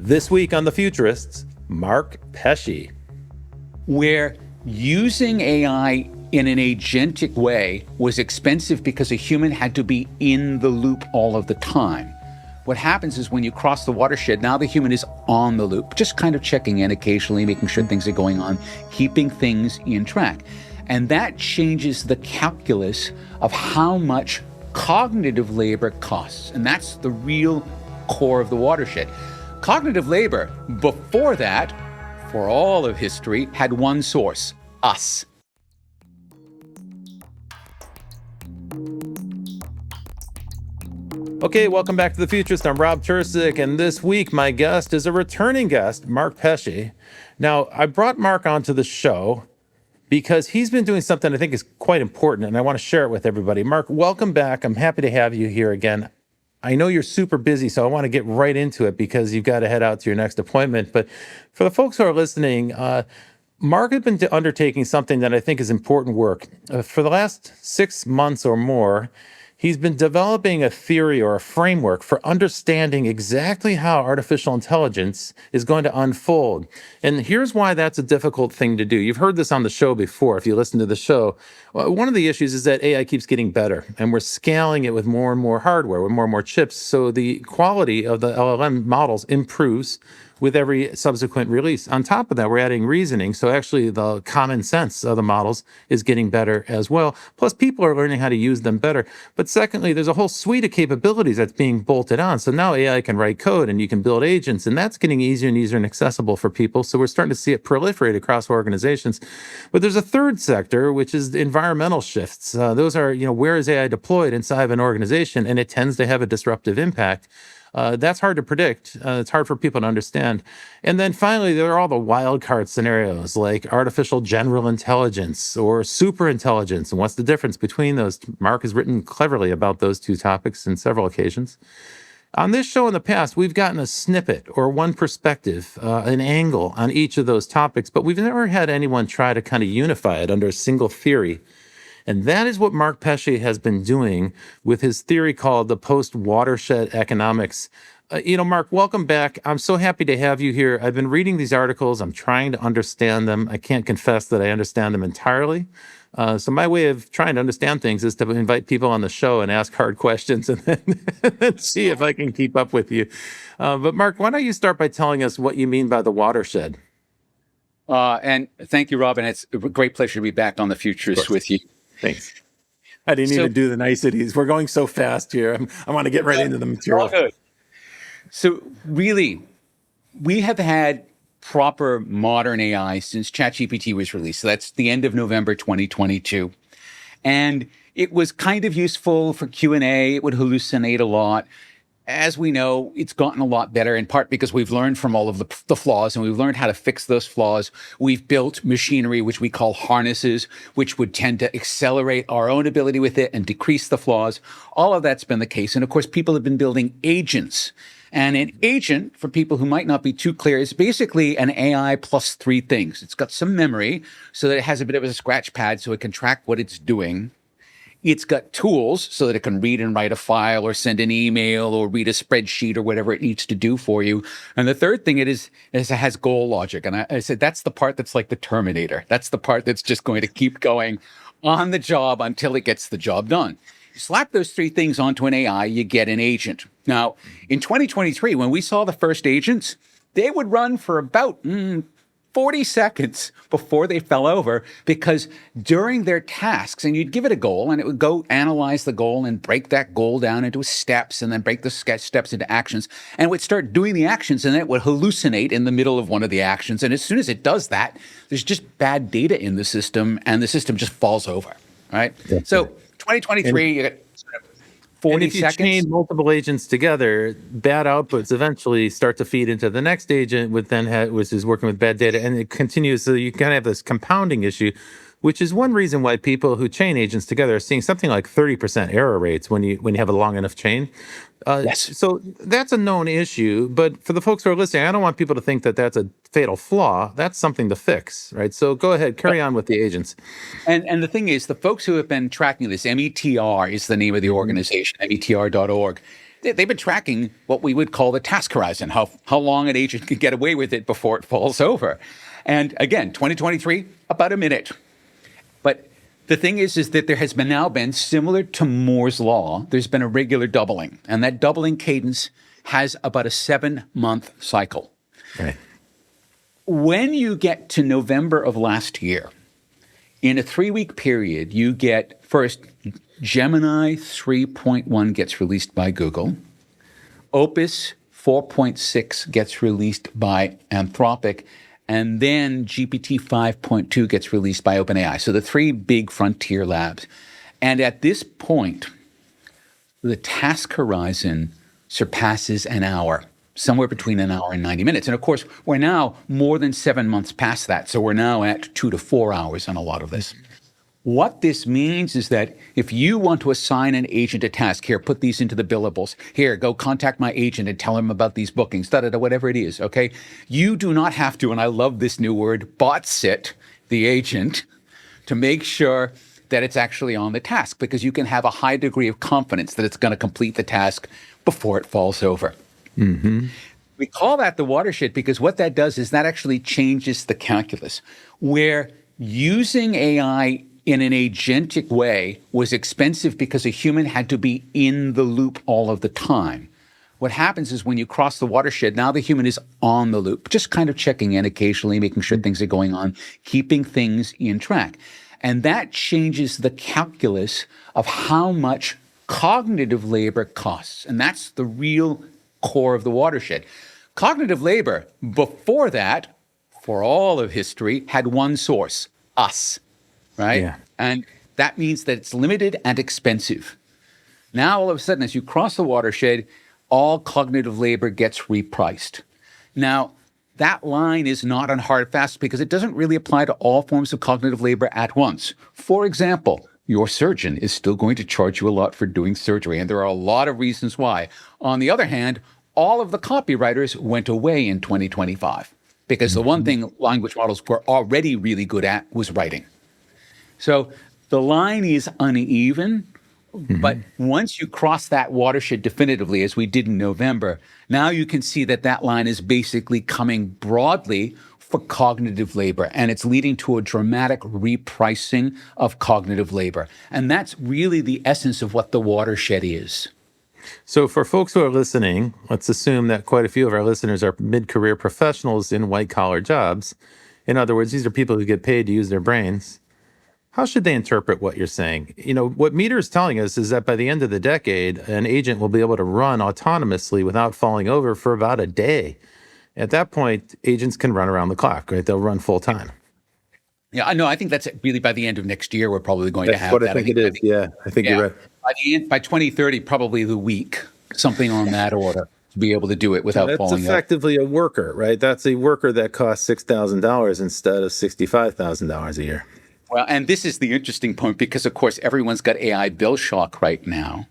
This week on The Futurists, Mark Pesce. Where using AI in an agentic way was expensive because a human had to be in the loop all of the time. What happens is when you cross the watershed, now the human is on the loop, just kind of checking in occasionally, making sure things are going on, keeping things in track. And that changes the calculus of how much cognitive labor costs. And that's the real core of the watershed. Cognitive labor, before that, for all of history, had one source: us. Okay, welcome back to The Futurist. I'm Rob Tercek, and this week my guest is a returning guest, Mark Pesce. Now, I brought Mark onto the show because he's been doing something I think is quite important, and I want to share it with everybody. Mark, welcome back. I'm happy to have you here again. I know you're super busy, so I want to get right into it because you've got to head out to your next appointment. But for the folks who are listening, Mark has been undertaking something that I think is important work. For the last 6 months or more, he's been developing a theory or a framework for understanding exactly how artificial intelligence is going to unfold. And here's why that's a difficult thing to do. You've heard this on the show before, if you listen to the show. One of the issues is that AI keeps getting better, and we're scaling it with more and more hardware, with more and more chips. So the quality of the LLM models improves with every subsequent release. On top of that, we're adding reasoning. So actually the common sense of the models is getting better as well. Plus people are learning how to use them better. But secondly, there's a whole suite of capabilities that's being bolted on. So now AI can write code and you can build agents, and that's getting easier and easier and accessible for people. So we're starting to see it proliferate across organizations. But there's a third sector, which is environmental shifts. Those are, where is AI deployed inside of an organization? And it tends to have a disruptive impact. That's hard to predict. It's hard for people to understand. And then finally, there are all the wild card scenarios like artificial general intelligence or super intelligence. And what's the difference between those? Mark has written cleverly about those two topics in several occasions. On this show in the past, we've gotten a snippet or one perspective, an angle on each of those topics, but we've never had anyone try to kind of unify it under a single theory. And that is what Mark Pesce has been doing with his theory called the post-watershed economics. Mark, welcome back. I'm so happy to have you here. I've been reading these articles. I'm trying to understand them. I can't confess that I understand them entirely. So my way of trying to understand things is to invite people on the show and ask hard questions and then see if I can keep up with you. But Mark, why don't you start by telling us what you mean by the watershed? And thank you, Robin. It's a great pleasure to be back on The Futurists with you. Thanks. I didn't even do the niceties. We're going so fast here. I want to get right into the material. So really, we have had proper modern AI since ChatGPT was released. So that's the end of November 2022. And it was kind of useful for Q&A. It would hallucinate a lot. As we know, it's gotten a lot better, in part because we've learned from all of the flaws, and we've learned how to fix those flaws. We've built machinery, which we call harnesses, which would tend to accelerate our own ability with it and decrease the flaws. All of that's been the case. And of course, people have been building agents. And an agent, for people who might not be too clear, is basically an AI plus three things. It's got some memory so that it has a bit of a scratch pad so it can track what it's doing. It's got tools so that it can read and write a file or send an email or read a spreadsheet or whatever it needs to do for you. And the third thing is it has goal logic. And I said, that's the part that's like the Terminator. That's the part that's just going to keep going on the job until it gets the job done. You slap those three things onto an AI, you get an agent. Now, in 2023, when we saw the first agents, they would run for about 40 seconds before they fell over, because during their tasks, and you'd give it a goal and it would go analyze the goal and break that goal down into steps and then break the steps into actions, and it would start doing the actions, and then it would hallucinate in the middle of one of the actions. And as soon as it does that, there's just bad data in the system and the system just falls over, right? Definitely. So 2023, you got 40 and if you seconds. chain multiple agents together, bad outputs eventually start to feed into the next agent, which is working with bad data, and it continues. So you kind of have this compounding issue, which is one reason why people who chain agents together are seeing something like 30% error rates when you have a long enough chain. Yes. So that's a known issue, but for the folks who are listening, I don't want people to think that that's a fatal flaw. That's something to fix, right? So go ahead, carry on with the agents. And the thing is, the folks who have been tracking this, METR is the name of the organization, METR.org. they've been tracking what we would call the task horizon, how long an agent can get away with it before it falls over. And again, 2023, about a minute. But the thing is that there has now been, similar to Moore's law, there's been a regular doubling. And that doubling cadence has about a 7-month cycle. Right. When you get to November of last year, in a 3-week period, you get first Gemini 3.1 gets released by Google. Opus 4.6 gets released by Anthropic. And then GPT 5.2 gets released by OpenAI. So the 3 big frontier labs. And at this point, the task horizon surpasses an hour, somewhere between an hour and 90 minutes. And of course, we're now more than 7 months past that. So we're now at 2 to 4 hours on a lot of this. What this means is that if you want to assign an agent a task, here, put these into the billables. Here, go contact my agent and tell him about these bookings, whatever it is, okay? You do not have to, and I love this new word, bot sit the agent to make sure that it's actually on the task, because you can have a high degree of confidence that it's going to complete the task before it falls over. Mm-hmm. We call that the watershed because what that does is that actually changes the calculus, where using AI in an agentic way was expensive because a human had to be in the loop all of the time. What happens is when you cross the watershed, now the human is on the loop, just kind of checking in occasionally, making sure things are going on, keeping things in track. And that changes the calculus of how much cognitive labor costs. And that's the real core of the watershed. Cognitive labor, before that, for all of history, had one source, us. Right? Yeah. And that means that it's limited and expensive. Now, all of a sudden, as you cross the watershed, all cognitive labor gets repriced. Now, that line is not on hard fast because it doesn't really apply to all forms of cognitive labor at once. For example, your surgeon is still going to charge you a lot for doing surgery, and there are a lot of reasons why. On the other hand, all of the copywriters went away in 2025 because the one thing language models were already really good at was writing. So the line is uneven, but once you cross that watershed definitively, as we did in November, now you can see that that line is basically coming broadly for cognitive labor, and it's leading to a dramatic repricing of cognitive labor. And that's really the essence of what the watershed is. So for folks who are listening, let's assume that quite a few of our listeners are mid-career professionals in white-collar jobs. In other words, these are people who get paid to use their brains. How should they interpret what you're saying? You know, what Meter is telling us is that by the end of the decade, an agent will be able to run autonomously without falling over for about a day. At that point, agents can run around the clock, right? They'll run full time. Yeah, I know. I think that's really by the end of next year, we're probably going to have That's what that. I think it is. Yeah, I think you're right. By 2030, probably the week, something on that order, to be able to do it without That's falling over. effectively a worker, right? That's a worker that costs $6,000 instead of $65,000 a year. Well, and this is the interesting point because, of course, everyone's got AI bill shock right now.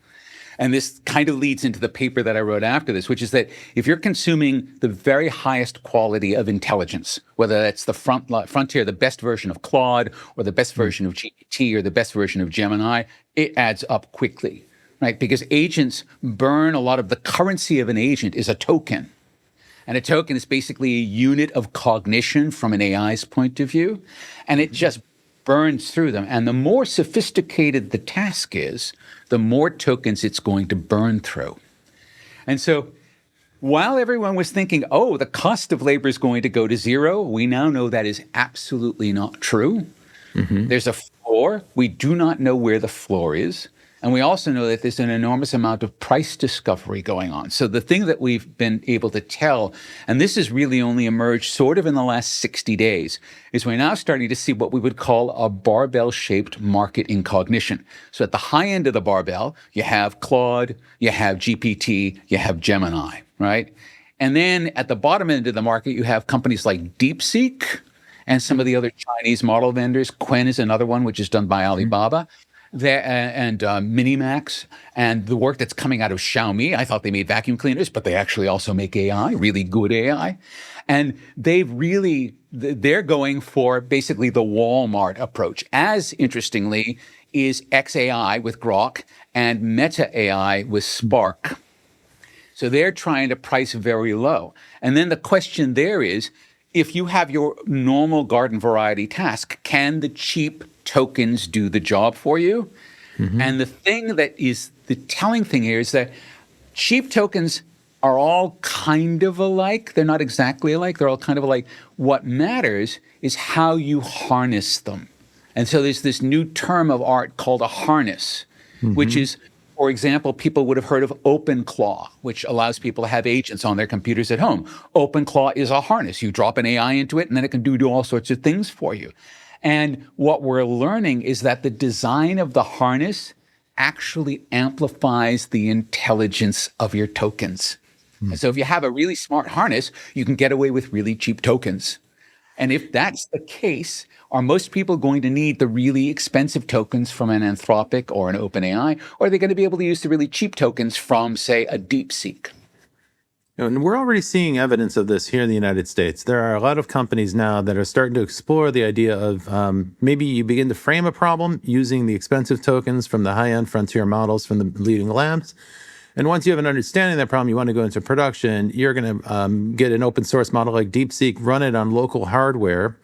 And this kind of leads into the paper that I wrote after this, which is that if you're consuming the very highest quality of intelligence, whether that's the frontier, the best version of Claude, or the best version of GPT, or the best version of Gemini, it adds up quickly, right? Because agents burn a lot of the currency of an agent is a token. And a token is basically a unit of cognition from an AI's point of view. And it just burns through them. And the more sophisticated the task is, the more tokens it's going to burn through. And so while everyone was thinking, oh, the cost of labor is going to go to zero, we now know that is absolutely not true. There's a floor. We do not know where the floor is. And we also know that there's an enormous amount of price discovery going on. So the thing that we've been able to tell, and this has really only emerged sort of in the last 60 days, is we're now starting to see what we would call a barbell-shaped market in cognition. So at the high end of the barbell, you have Claude, you have GPT, you have Gemini, right? And then at the bottom end of the market, you have companies like DeepSeek and some of the other Chinese model vendors. Quen is another one, which is done by Alibaba. And Minimax, and the work that's coming out of Xiaomi. I thought they made vacuum cleaners, but they actually also make AI, really good AI. And they're going for basically the Walmart approach. As interestingly is xAI with Grok and Meta AI with Spark. So they're trying to price very low. And then the question there is, if you have your normal garden variety task, can the cheap tokens do the job for you? And the thing that is the telling thing here is that cheap tokens are all kind of alike. They're not exactly alike. They're all kind of alike. What matters is how you harness them. And so there's this new term of art called a harness, which is, for example, people would have heard of OpenClaw, which allows people to have agents on their computers at home. OpenClaw is a harness. You drop an AI into it, and then it can do all sorts of things for you. And what we're learning is that the design of the harness actually amplifies the intelligence of your tokens. And so if you have a really smart harness, you can get away with really cheap tokens. And if that's the case, are most people going to need the really expensive tokens from an Anthropic or an OpenAI, or are they going to be able to use the really cheap tokens from, say, a DeepSeek? And we're already seeing evidence of this here in the United States. There are a lot of companies now that are starting to explore the idea of maybe you begin to frame a problem using the expensive tokens from the high-end frontier models from the leading labs. And once you have an understanding of that problem, you want to go into production, you're going to get an open source model like DeepSeek, run it on local hardware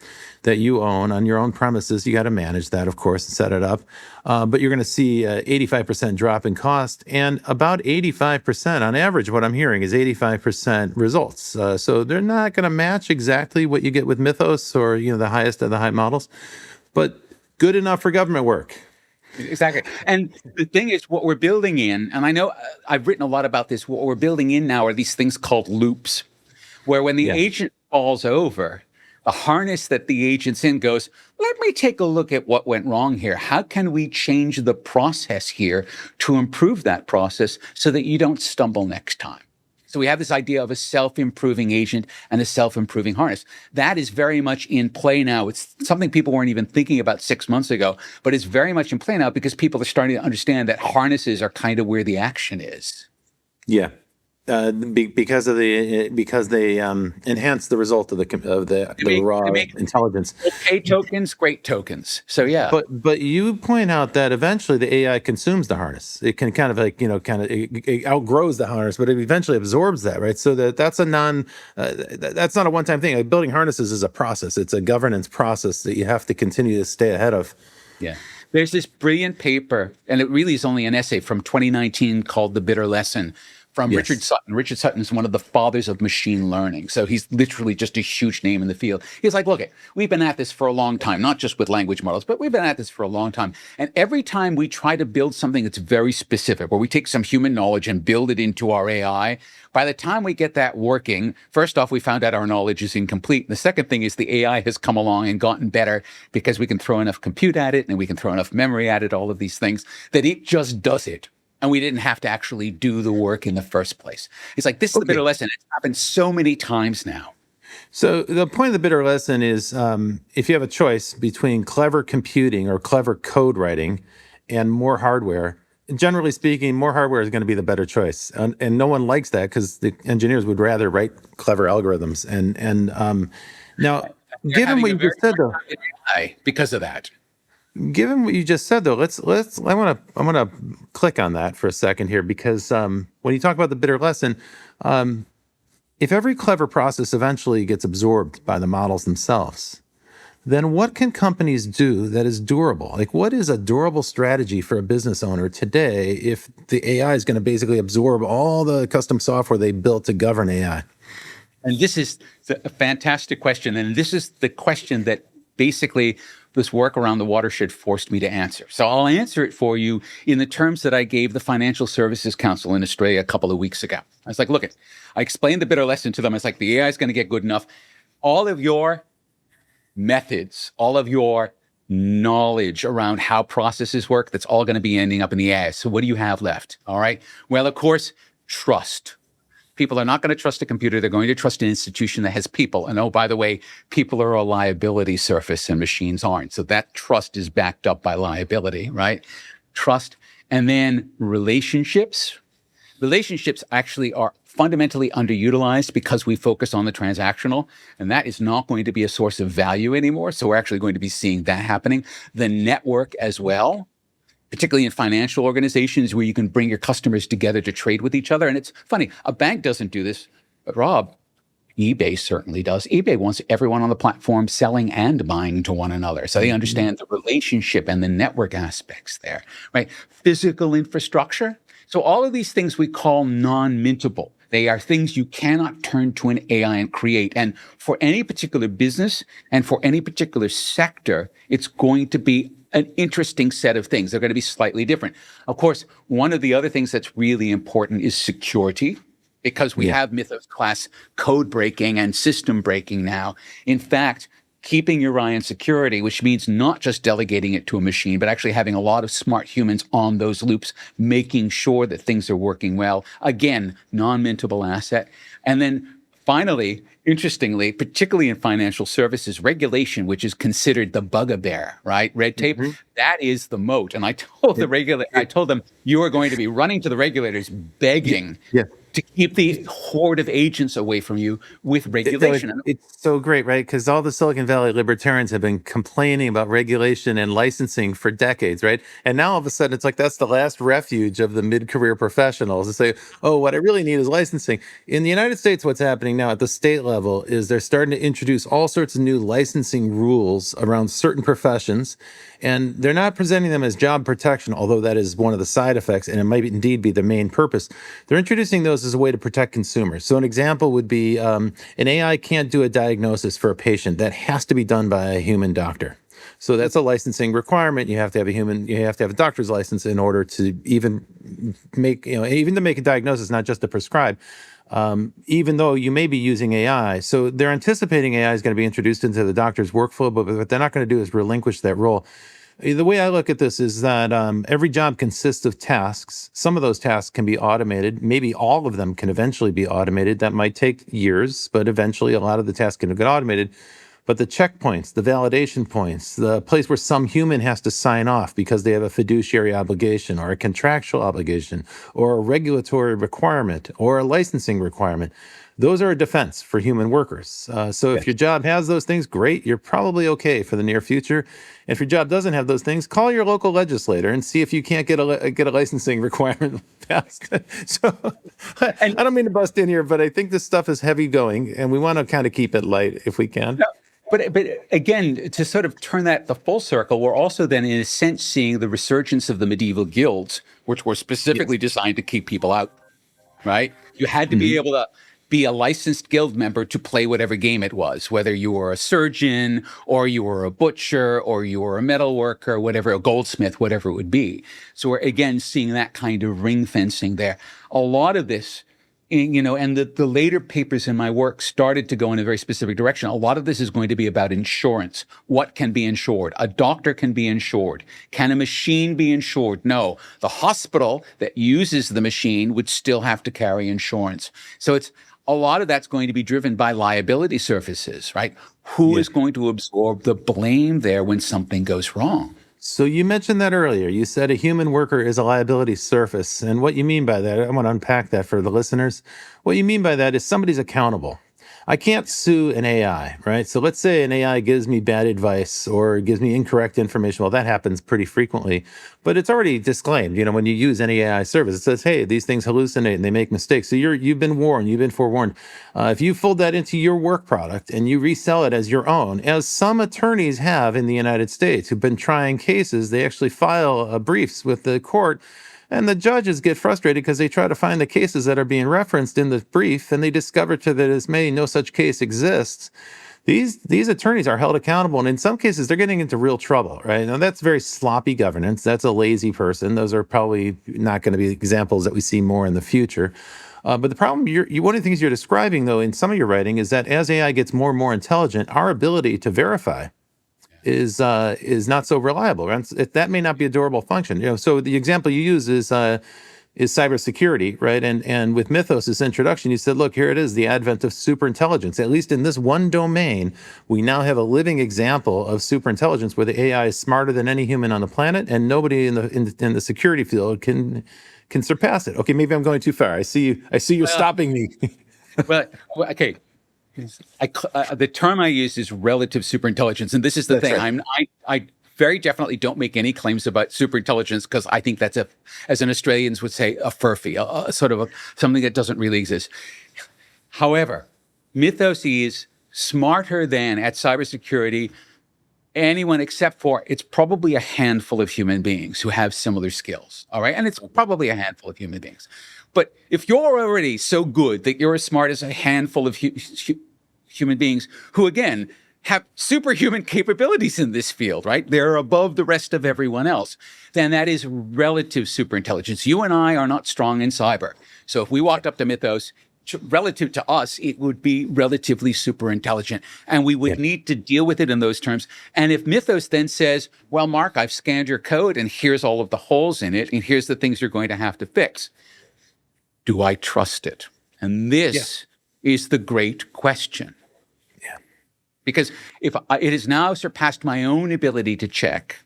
that you own on your own premises. You got to manage that, of course, and set it up. But you're going to see 85% drop in cost, and about 85% on average, what I'm hearing is 85% results. So they're not going to match exactly what you get with Mythos or the highest of the high models, but good enough for government work. Exactly. And the thing is, what we're building in, and I know I've written a lot about this, what we're building in now are these things called loops, where when the agent falls over, the harness that the agent's in goes, let me take a look at what went wrong here. How can we change the process here to improve that process so that you don't stumble next time? So we have this idea of a self-improving agent and a self-improving harness. That is very much in play now. It's something people weren't even thinking about 6 months ago, but it's very much in play now because people are starting to understand that harnesses are kind of where the action is. Yeah. Because they enhance the result of the raw intelligence. Okay tokens, great tokens. So yeah. But you point out that eventually the AI consumes the harness. It can kind of it outgrows the harness, but it eventually absorbs that, right? So that's not a one-time thing. Like building harnesses is a process. It's a governance process that you have to continue to stay ahead of. Yeah. There's this brilliant paper, and it really is only an essay from 2019 called The Bitter Lesson, from Richard Sutton. Richard Sutton is one of the fathers of machine learning. So he's literally just a huge name in the field. He's like, look, we've been at this for a long time, not just with language models, but we've been at this for a long time. And every time we try to build something that's very specific, where we take some human knowledge and build it into our AI, by the time we get that working, first off, we found out our knowledge is incomplete. And the second thing is the AI has come along and gotten better because we can throw enough compute at it and we can throw enough memory at it, all of these things, that it just does it. And we didn't have to actually do the work in the first place. It's like, this is the bitter lesson. It's happened so many times now. So the point of the bitter lesson is if you have a choice between clever computing or clever code writing and more hardware, generally speaking, more hardware is going to be the better choice. And no one likes that because the engineers would rather write clever algorithms. And now, given what you just said, though, because of that. Given what you just said, though, I want to click on that for a second here, because when you talk about the bitter lesson, if every clever process eventually gets absorbed by the models themselves, then what can companies do that is durable? Like, what is a durable strategy for a business owner today if the AI is going to basically absorb all the custom software they built to govern AI? And this is a fantastic question. And this is the question that basically this work around the Watershed forced me to answer. So I'll answer it for you in the terms that I gave the Financial Services Council in Australia a couple of weeks ago. I was like, look, I explained the bitter lesson to them. I was like, the AI is going to get good enough. All of your methods, all of your knowledge around how processes work, that's all going to be ending up in the AI. So what do you have left? All right. Well, of course, trust. People are not going to trust a computer. They're going to trust an institution that has people. And oh, by the way, people are a liability surface and machines aren't. So that trust is backed up by liability, right? Trust. And then relationships. Relationships actually are fundamentally underutilized because we focus on the transactional, and that is not going to be a source of value anymore. So we're actually going to be seeing that happening. The network as well. particularly in financial organizations where you can bring your customers together to trade with each other. And it's funny, a bank doesn't do this, but Rob, eBay certainly does. eBay wants everyone on the platform selling and buying to one another. So they understand the relationship and the network aspects there, right? Physical infrastructure. So all of these things we call non-mintable. They are things you cannot turn to an AI and create. And for any particular business and for any particular sector, it's going to be an interesting set of things. They're going to be slightly different. Of course, one of the other things that's really important is security, because we have Mythos class code breaking and system breaking now. In fact, keeping your eye on security, which means not just delegating it to a machine, but actually having a lot of smart humans on those loops, making sure that things are working well. Again, non-mintable asset. And then finally, interestingly, particularly in financial services, regulation, which is considered the bugbear, right? Red tape, that is the moat. And I told the regulator, I told them, you are going to be running to the regulators begging to keep the horde of agents away from you with regulation. It's so great, right? Because all the Silicon Valley libertarians have been complaining about regulation and licensing for decades, right? And now all of a sudden, it's like that's the last refuge of the mid-career professionals to say, oh, what I really need is licensing. In the United States, what's happening now at the state level is they're starting to introduce all sorts of new licensing rules around certain professions. And they're not presenting them as job protection, although that is one of the side effects, and it might indeed be the main purpose. They're introducing those as a way to protect consumers. So an example would be an AI can't do a diagnosis for a patient. That has to be done by a human doctor. So that's a licensing requirement. You have to have a doctor's license in order to even make a diagnosis, not just to prescribe. Even though you may be using AI. So they're anticipating AI is going to be introduced into the doctor's workflow, but what they're not going to do is relinquish that role. The way I look at this is that every job consists of tasks. Some of those tasks can be automated. Maybe all of them can eventually be automated. That might take years, but eventually a lot of the tasks can get automated. But the checkpoints, the validation points, the place where some human has to sign off because they have a fiduciary obligation or a contractual obligation or a regulatory requirement or a licensing requirement, those are a defense for human workers. So if your job has those things, great, you're probably okay for the near future. If your job doesn't have those things, call your local legislator and see if you can't get a licensing requirement passed. So I don't mean to bust in here, but I think this stuff is heavy going, and we want to kind of keep it light if we can. No. But again, to sort of turn that the full circle, we're also then, in a sense, seeing the resurgence of the medieval guilds, which were specifically designed to keep people out, right? You had to be able to be a licensed guild member to play whatever game it was, whether you were a surgeon or you were a butcher or you were a metal worker, whatever, a goldsmith, whatever it would be. So we're again seeing that kind of ring fencing there. A lot of this, and the later papers in my work started to go in a very specific direction. A lot of this is going to be about insurance. What can be insured? A doctor can be insured. Can a machine be insured? No. The hospital that uses the machine would still have to carry insurance. So it's a lot of that's going to be driven by liability services, right? Who is going to absorb the blame there when something goes wrong? So you mentioned that earlier. You said a human worker is a liability surface. And what you mean by that, I want to unpack that for the listeners. What you mean by that is somebody's accountable. I can't sue an AI, right? So let's say an AI gives me bad advice or gives me incorrect information. Well, that happens pretty frequently, but it's already disclaimed. When you use any AI service, it says, hey, these things hallucinate and they make mistakes. So you've been warned, you've been forewarned. If you fold that into your work product and you resell it as your own, as some attorneys have in the United States who've been trying cases, they actually file briefs with the court. And the judges get frustrated because they try to find the cases that are being referenced in the brief, and they discover to their dismay no such case exists. These attorneys are held accountable, and in some cases, they're getting into real trouble, right? Now, that's very sloppy governance. That's a lazy person. Those are probably not going to be examples that we see more in the future. But the problem, one of the things you're describing, though, in some of your writing is that as AI gets more and more intelligent, our ability to verify is not so reliable. Right? That may not be a durable function. So the example you use is cybersecurity, right? And with Mythos' introduction, you said, look, here it is, the advent of superintelligence. At least in this one domain, we now have a living example of superintelligence where the AI is smarter than any human on the planet, and nobody in the security field can surpass it. Okay, maybe I'm going too far. I see you're stopping me. Well, okay. The term I use is relative superintelligence, and this is the thing. Right. I very definitely don't make any claims about superintelligence because I think that's as an Australians would say, a furphy, something that doesn't really exist. However, Mythos is smarter than at cybersecurity anyone except for it's probably a handful of human beings who have similar skills. All right. And it's probably a handful of human beings. But if you're already so good that you're as smart as a handful of human beings who, again, have superhuman capabilities in this field, right? They're above the rest of everyone else. Then that is relative superintelligence. You and I are not strong in cyber. So if we walked up to Mythos, relative to us, it would be relatively super intelligent, and we would need to deal with it in those terms. And if Mythos then says, well, Mark, I've scanned your code and here's all of the holes in it and here's the things you're going to have to fix, do I trust it? And this is the great question. Yeah. Because if it has now surpassed my own ability to check,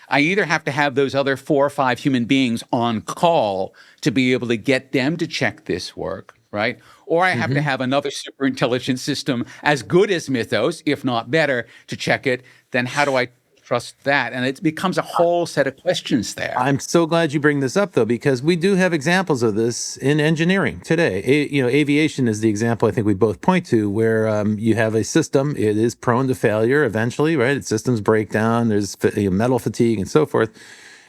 I either have to have those other 4 or 5 human beings on call to be able to get them to check this work, right? Or I have to have another super intelligent system as good as Mythos, if not better, to check it. Then how do I trust that? And it becomes a whole set of questions there. I'm so glad you bring this up, though, because we do have examples of this in engineering today. Aviation is the example I think we both point to, where you have a system, it is prone to failure eventually, right? Its systems break down, there's metal fatigue and so forth.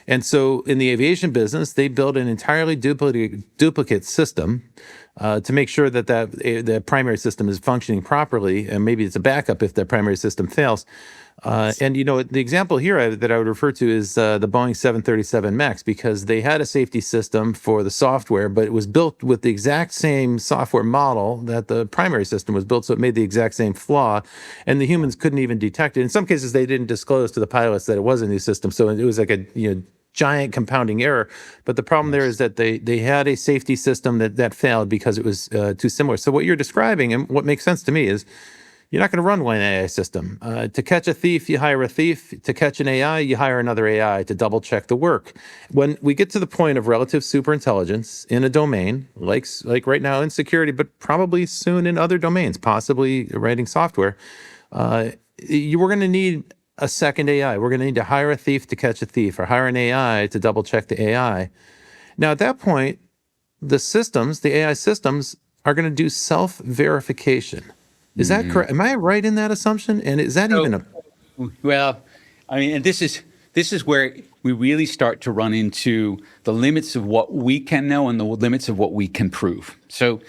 And so in the aviation business, they build an entirely duplicate system to make sure that the primary system is functioning properly, and maybe it's a backup if the primary system fails. And the example here that I would refer to is the Boeing 737 MAX, because they had a safety system for the software, but it was built with the exact same software model that the primary system was built, so it made the exact same flaw, and the humans couldn't even detect it. In some cases, they didn't disclose to the pilots that it was a new system, so it was like a giant compounding error. But the problem there is that they had a safety system that failed because it was too similar. So what you're describing, and what makes sense to me, is you're not going to run one AI system. To catch a thief, you hire a thief. To catch an AI, you hire another AI to double check the work. When we get to the point of relative superintelligence in a domain, like right now in security, but probably soon in other domains, possibly writing software, we're going to need a second AI. We're going to need to hire a thief to catch a thief, or hire an AI to double check the AI. Now, at that point, the AI systems, are going to do self-verification. Is that correct? Am I right in that assumption? And is that Well, I mean, and this is where we really start to run into the limits of what we can know and the limits of what we can prove. So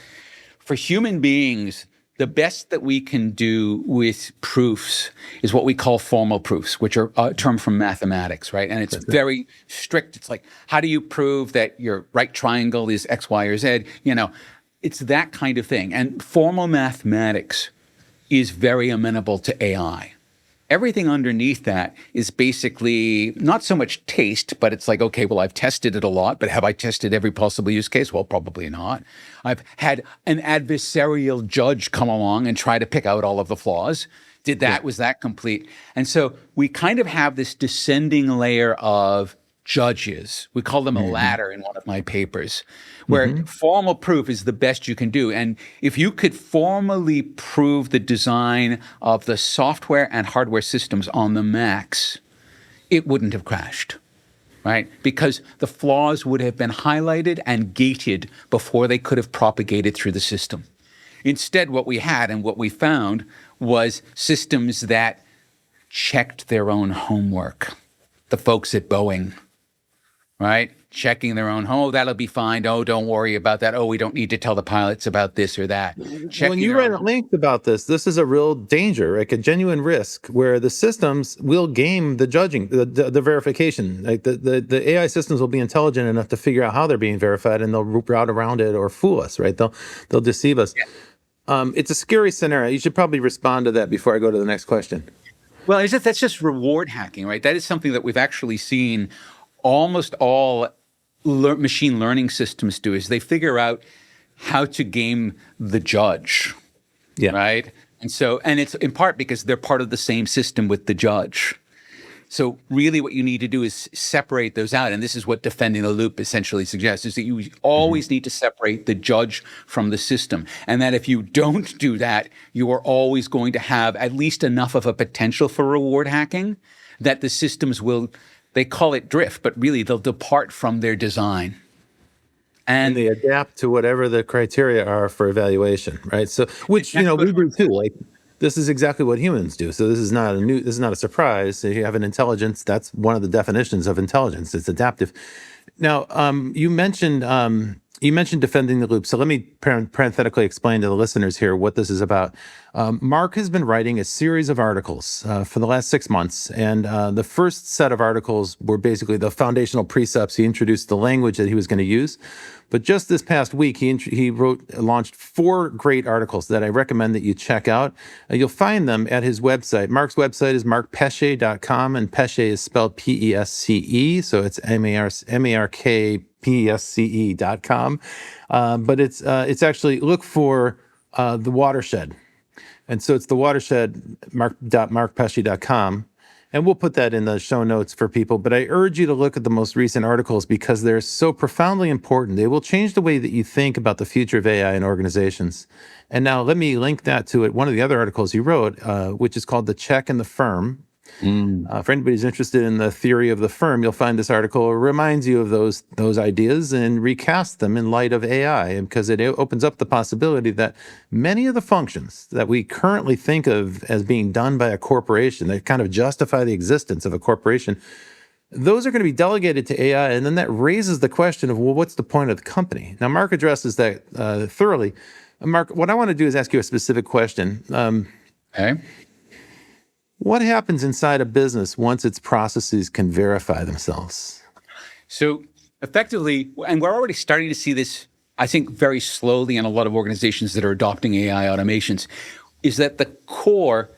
for human beings, the best that we can do with proofs is what we call formal proofs, which are a term from mathematics, right? And it's very strict. It's like, how do you prove that your right triangle is X, Y, or Z? It's that kind of thing. And formal mathematics is very amenable to AI. Everything underneath that is basically not so much taste, but it's like, okay, well, I've tested it a lot, but have I tested every possible use case? Well, probably not. I've had an adversarial judge come along and try to pick out all of the flaws. Was that complete? And so we kind of have this descending layer of judges. We call them a ladder in one of my papers, where formal proof is the best you can do. And if you could formally prove the design of the software and hardware systems on the Max, it wouldn't have crashed, right? Because the flaws would have been highlighted and gated before they could have propagated through the system. Instead, what we had and what we found was systems that checked their own homework. The folks at Boeing, right? Checking their own, that'll be fine. Oh, don't worry about that. Oh, we don't need to tell the pilots about this or that. When you write a link about this is a real danger, like a genuine risk, where the systems will game the judging, the verification. Like the AI systems will be intelligent enough to figure out how they're being verified, and they'll route around it or fool us, right? They'll deceive us. Yeah. It's a scary scenario. You should probably respond to that before I go to the next question. Well, that's just reward hacking, right? That is something that we've actually seen almost all machine learning systems do, is they figure out how to game the judge, right? And it's in part because they're part of the same system with the judge. So really what you need to do is separate those out. And this is what defending the loop essentially suggests, is that you always need to separate the judge from the system. And that if you don't do that, you are always going to have at least enough of a potential for reward hacking that the systems will, they call it drift, but really they'll depart from their design. And they adapt to whatever the criteria are for evaluation, right? So, which, we do too. Like, this is exactly what humans do. So this is not a surprise. If you have an intelligence, that's one of the definitions of intelligence. It's adaptive. Now, you mentioned defending the loop. So let me parenthetically explain to the listeners here what this is about. Mark has been writing a series of articles for the last 6 months. And the first set of articles were basically the foundational precepts. He introduced the language that he was going to use. But just this past week, he launched 4 great articles that I recommend that you check out. You'll find them at his website. Mark's website is markpesce.com, and Pesce is spelled P-E-S-C-E, so it's M-A-R-K-P-E-S-C-E.com. But it's actually, look for the Watershed. And so it's the Watershed, markpesce.com. And we'll put that in the show notes for people. But I urge you to look at the most recent articles because they're so profoundly important. They will change the way that you think about the future of AI in organizations. And now let me link that to one of the other articles you wrote, which is called The Check and the Firm. For anybody who's interested in the theory of the firm, you'll find this article reminds you of those ideas and recast them in light of AI, because it opens up the possibility that many of the functions that we currently think of as being done by a corporation, that kind of justify the existence of a corporation, those are going to be delegated to AI, and then that raises the question of, well, what's the point of the company? Now, Mark addresses that thoroughly. Mark, what I want to do is ask you a specific question. Okay. What happens inside a business once its processes can verify themselves? So effectively, and we're already starting to see this, I think, very slowly in a lot of organizations that are adopting AI automations, is that the core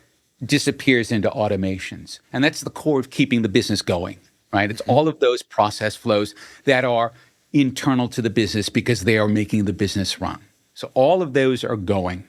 disappears into automations. And that's the core of keeping the business going, right? It's all of those process flows that are internal to the business because they are making the business run. So all of those are going.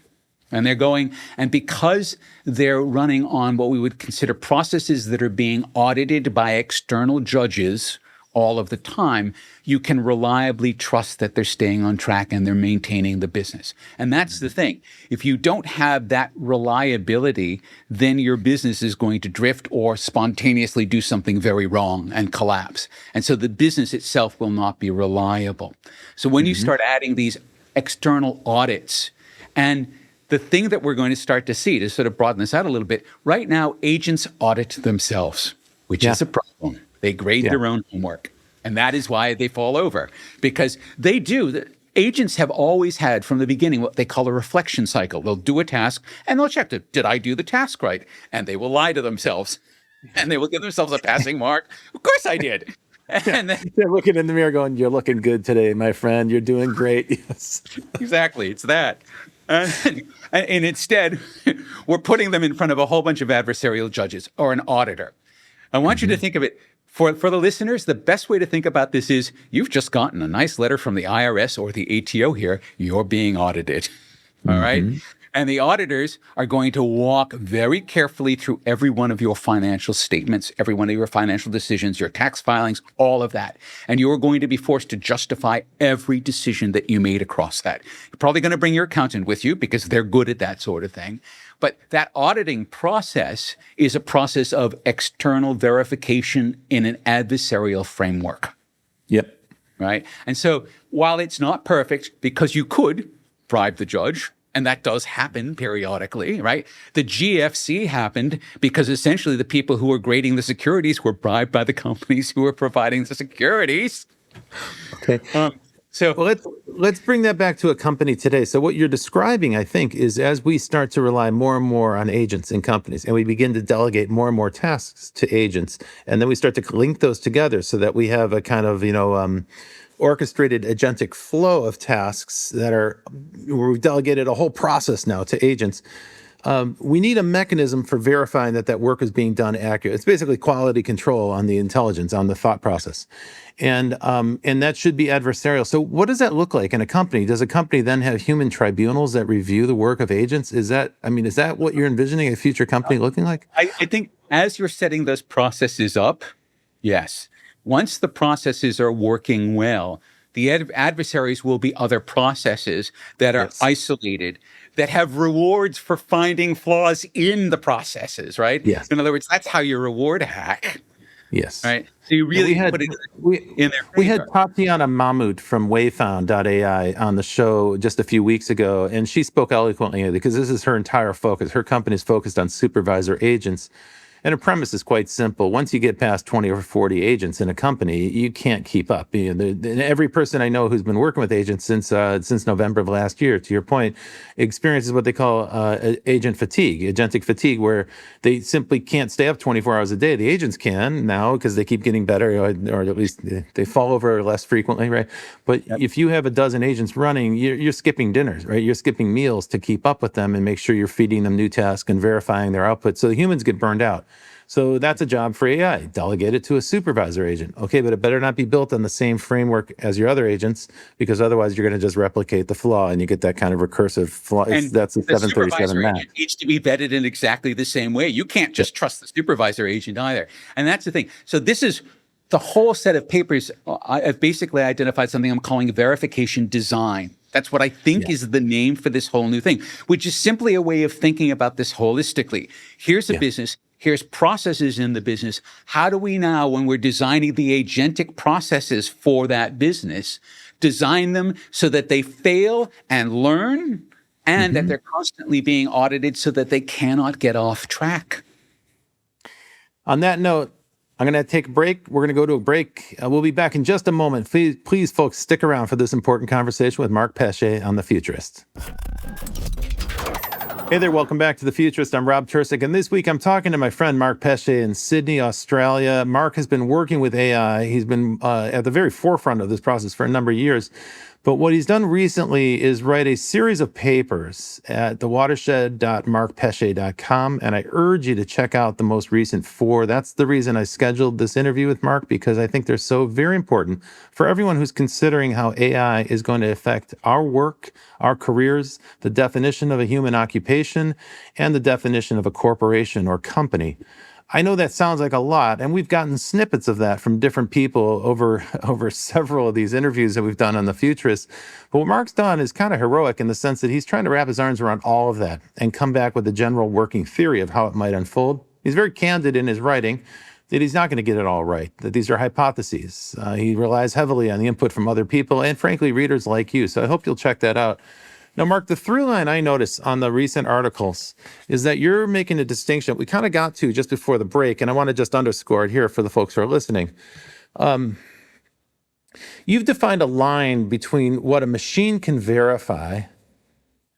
And they're going, and because they're running on what we would consider processes that are being audited by external judges all of the time, you can reliably trust that they're staying on track and they're maintaining the business. And that's the thing. If you don't have that reliability, then your business is going to drift or spontaneously do something very wrong and collapse. And so the business itself will not be reliable. So when you start adding these external audits, and the thing that we're going to start to see, to sort of broaden this out a little bit, right now, agents audit themselves, which is a problem. They grade their own homework. And that is why they fall over, because they do. Agents have always had from the beginning what they call a reflection cycle. They'll do a task and they'll check, did I do the task right? And they will lie to themselves and they will give themselves a passing mark. Of course I did. And then they're looking in the mirror going, you're looking good today, my friend. You're doing great. Yes. Exactly. It's that. And instead, we're putting them in front of a whole bunch of adversarial judges or an auditor. I want you to think of it, for the listeners, the best way to think about this is you've just gotten a nice letter from the IRS or the ATO here. You're being audited. All right? And the auditors are going to walk very carefully through every one of your financial statements, every one of your financial decisions, your tax filings, all of that. And you're going to be forced to justify every decision that you made across that. You're probably going to bring your accountant with you because they're good at that sort of thing. But that auditing process is a process of external verification in an adversarial framework. Yep. Right? And so while it's not perfect, because you could bribe the judge, and that does happen periodically, right? The GFC happened because essentially the people who were grading the securities were bribed by the companies who were providing the securities. Okay. Well, let's bring that back to a company today. So what you're describing, I think, is as we start to rely more and more on agents in companies, and we begin to delegate more and more tasks to agents, and then we start to link those together so that we have a kind of, orchestrated agentic flow of tasks that are, we've delegated a whole process now to agents. We need a mechanism for verifying that work is being done accurately. It's basically quality control on the intelligence, on the thought process. And that should be adversarial. So what does that look like in a company? Does a company then have human tribunals that review the work of agents? Is that what you're envisioning a future company looking like? I think as you're setting those processes up, yes. Once the processes are working well, The adversaries will be other processes that are Yes. isolated, that have rewards for finding flaws in the processes, right? Yes. In other words, that's how you reward a hack, Yes. right? So you really put it in their We had favor. Tatiana Mahmood from Wayfound.ai on the show just a few weeks ago, and she spoke eloquently because this is her entire focus. Her company is focused on supervisor agents. And her premise is quite simple. Once you get past 20 or 40 agents in a company, you can't keep up. Every person I know who's been working with agents since November of last year, to your point, experiences what they call agent fatigue, agentic fatigue, where they simply can't stay up 24 hours a day. The agents can now because they keep getting better, or at least they fall over less frequently, right? But if you have a dozen agents running, you're skipping dinners, right? You're skipping meals to keep up with them and make sure you're feeding them new tasks and verifying their output. So the humans get burned out. So that's a job for AI. Delegate it to a supervisor agent. Okay, but it better not be built on the same framework as your other agents, because otherwise you're going to just replicate the flaw and you get that kind of recursive flaw. And That's the 737 supervisor Max. agent needs to be vetted in exactly the same way. You can't just trust the supervisor agent either. And that's the thing. So this is the whole set of papers. I've basically identified something I'm calling verification design. That's what I think is the name for this whole new thing, which is simply a way of thinking about this holistically. Here's a business. Here's processes in the business. How do we now, when we're designing the agentic processes for that business, design them so that they fail and learn, and that they're constantly being audited so that they cannot get off track? On that note, I'm going to take a break. We're going to go to a break. We'll be back in just a moment. Please, folks, stick around for this important conversation with Mark Pesce on The Futurist. Hey there, welcome back to The Futurist. I'm Rob Tercek, and this week I'm talking to my friend Mark Pesce in Sydney, Australia. Mark has been working with AI. He's been at the very forefront of this process for a number of years. But what he's done recently is write a series of papers at the watershed.markpesce.com, and I urge you to check out the most recent 4. That's the reason I scheduled this interview with Mark, because I think they're so very important for everyone who's considering how AI is going to affect our work, our careers, the definition of a human occupation, and the definition of a corporation or company. I know that sounds like a lot, and we've gotten snippets of that from different people over several of these interviews that we've done on The Futurist. But what Mark's done is kind of heroic in the sense that he's trying to wrap his arms around all of that and come back with a general working theory of how it might unfold. He's very candid in his writing that he's not going to get it all right, that these are hypotheses. He relies heavily on the input from other people and, frankly, readers like you. So I hope you'll check that out. Now, Mark, the through line I noticed on the recent articles is that you're making a distinction we kind of got to just before the break, and I want to just underscore it here for the folks who are listening. You've defined a line between what a machine can verify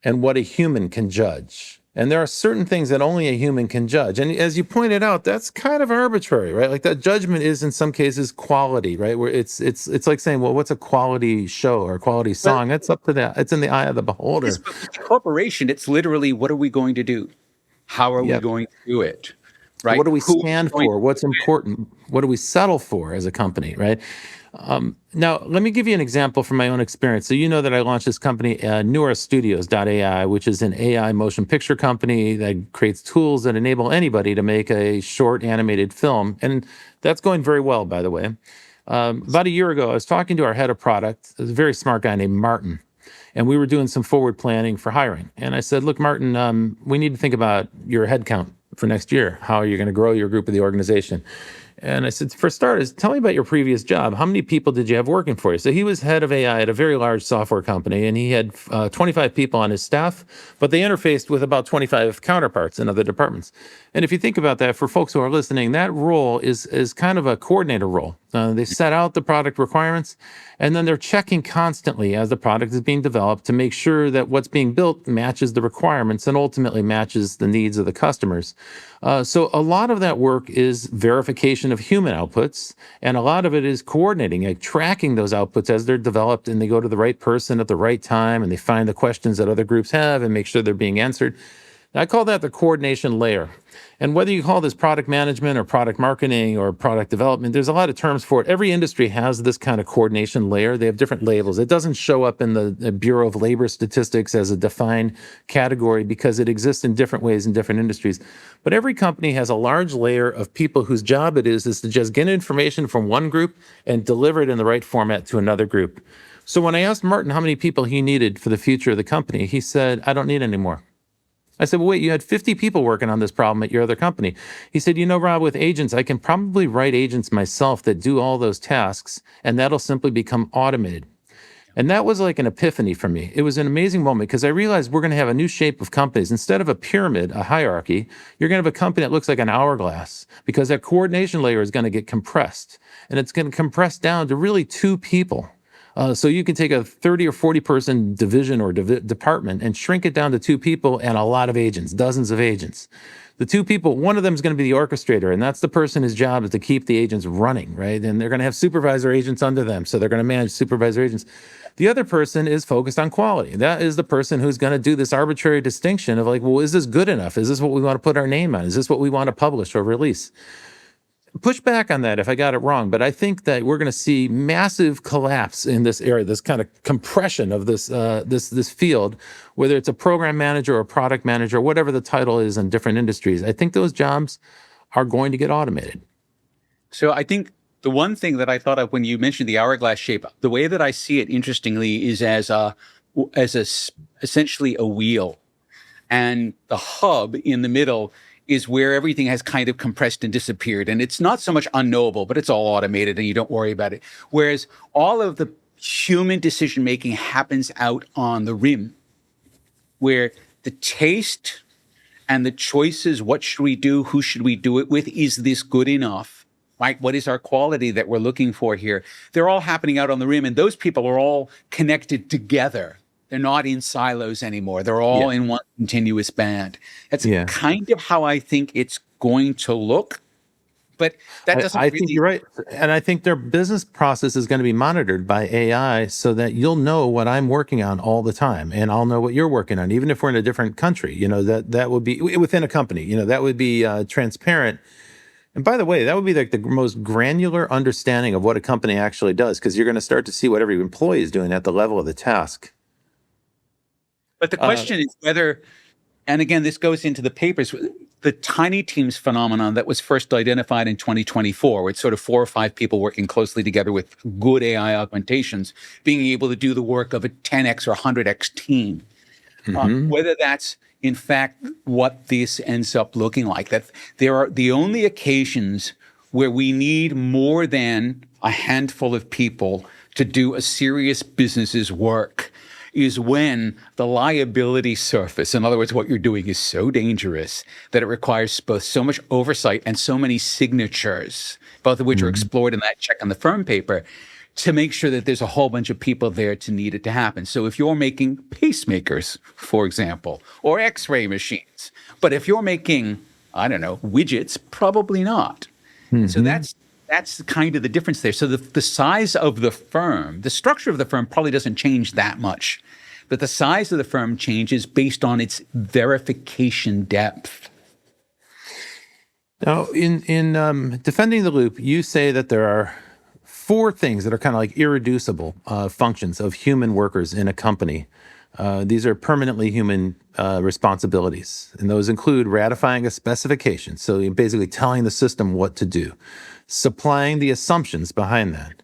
and what a human can judge. And there are certain things that only a human can judge. And as you pointed out, that's kind of arbitrary, right? Like that judgment is in some cases quality, right? Where it's like saying, well, what's a quality show or a quality song? That's up to that. It's in the eye of the beholder. Yes, but with the corporation, it's literally, what are we going to do? How are we going to do it? Right? What do we stand for? What's important? What do we settle for as a company, right? Now, let me give you an example from my own experience. So you know that I launched this company, NeuraStudios.ai, which is an AI motion picture company that creates tools that enable anybody to make a short animated film. And that's going very well, by the way. About a year ago, I was talking to our head of product, a very smart guy named Martin. And we were doing some forward planning for hiring. And I said, look, Martin, we need to think about your headcount for next year. How are you going to grow your group of the organization? And I said, for starters, tell me about your previous job. How many people did you have working for you? So he was head of AI at a very large software company, and he had 25 people on his staff, but they interfaced with about 25 counterparts in other departments. And if you think about that, for folks who are listening, that role is kind of a coordinator role. They set out the product requirements, and then they're checking constantly as the product is being developed to make sure that what's being built matches the requirements and ultimately matches the needs of the customers. So a lot of that work is verification of human outputs, and a lot of it is coordinating, like tracking those outputs as they're developed, and they go to the right person at the right time, and they find the questions that other groups have and make sure they're being answered. I call that the coordination layer. And whether you call this product management or product marketing or product development, there's a lot of terms for it. Every industry has this kind of coordination layer. They have different labels. It doesn't show up in the Bureau of Labor Statistics as a defined category because it exists in different ways in different industries. But every company has a large layer of people whose job it is to just get information from one group and deliver it in the right format to another group. So when I asked Martin how many people he needed for the future of the company, he said, I don't need any more. I said, well, wait, you had 50 people working on this problem at your other company. He said, Rob, with agents, I can probably write agents myself that do all those tasks, and that'll simply become automated. And that was like an epiphany for me. It was an amazing moment because I realized we're going to have a new shape of companies. Instead of a pyramid, a hierarchy, you're going to have a company that looks like an hourglass because that coordination layer is going to get compressed. And it's going to compress down to really 2 people. So you can take a 30 or 40 person division or department and shrink it down to 2 people and a lot of agents, dozens of agents. The 2 people, one of them is going to be the orchestrator, and that's the person whose job is to keep the agents running, right? And they're going to have supervisor agents under them, so they're going to manage supervisor agents. The other person is focused on quality. That is the person who's going to do this arbitrary distinction of like, well, is this good enough? Is this what we want to put our name on? Is this what we want to publish or release? Push back on that if I got it wrong, but I think that we're going to see massive collapse in this area, this kind of compression of this field, whether it's a program manager or a product manager, or whatever the title is in different industries. I think those jobs are going to get automated. So I think the one thing that I thought of when you mentioned the hourglass shape, the way that I see it, interestingly, is essentially a wheel, and the hub in the middle is where everything has kind of compressed and disappeared. And it's not so much unknowable, but it's all automated and you don't worry about it. Whereas all of the human decision-making happens out on the rim, where the taste and the choices, what should we do, who should we do it with, is this good enough, right? What is our quality that we're looking for here? They're all happening out on the rim, and those people are all connected together. They're not in silos anymore. They're all in one continuous band. That's kind of how I think it's going to look. But that doesn't I think you're right. And I think their business process is going to be monitored by AI so that you'll know what I'm working on all the time. And I'll know what you're working on, even if we're in a different country. That would be within a company. That would be transparent. And by the way, that would be like the most granular understanding of what a company actually does, because you're going to start to see what every employee is doing at the level of the task. But the question is whether, and again, this goes into the papers, the tiny teams phenomenon that was first identified in 2024, with sort of 4 or 5 people working closely together with good AI augmentations, being able to do the work of a 10x or 100x team. Whether that's in fact what this ends up looking like, that there are the only occasions where we need more than a handful of people to do a serious business's work is when the liability surface, in other words, what you're doing is so dangerous that it requires both so much oversight and so many signatures, both of which are explored in that check on the firm paper, to make sure that there's a whole bunch of people there to need it to happen. So if you're making pacemakers, for example, or X-ray machines, but if you're making, I don't know, widgets, probably not. So that's kind of the difference there. So the size of the firm, the structure of the firm probably doesn't change that much, but the size of the firm changes based on its verification depth. Now, in Defending the Loop, you say that there are 4 things that are kind of like irreducible functions of human workers in a company. These are permanently human responsibilities, and those include ratifying a specification, so you're basically telling the system what to do, supplying the assumptions behind that,